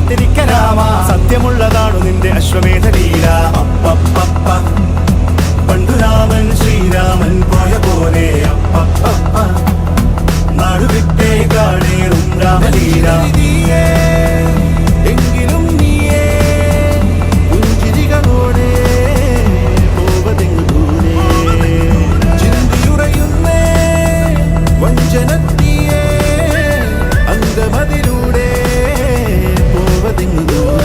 കാത്തിരിക്കലാമ സത്യമുള്ളതാണു നിന്റെ അശ്വമേധ ലീല അപ്പപ്പ പണ്ടു രാമൻ ശ്രീരാമൻ പോയ പോലെ അപ്പപ്പ നാടുവിട്ടേ കാണേറും രാമലീല എങ്കിലും നീയേ പുഞ്ചിരികളോടെ പോവതെങ്ങു ദൂരെ ചിന്തിയുറയുന്നേ വഞ്ചനത്തിയേ അങ്കമതിലൂടെ പോവതെങ്ങു ദൂരെ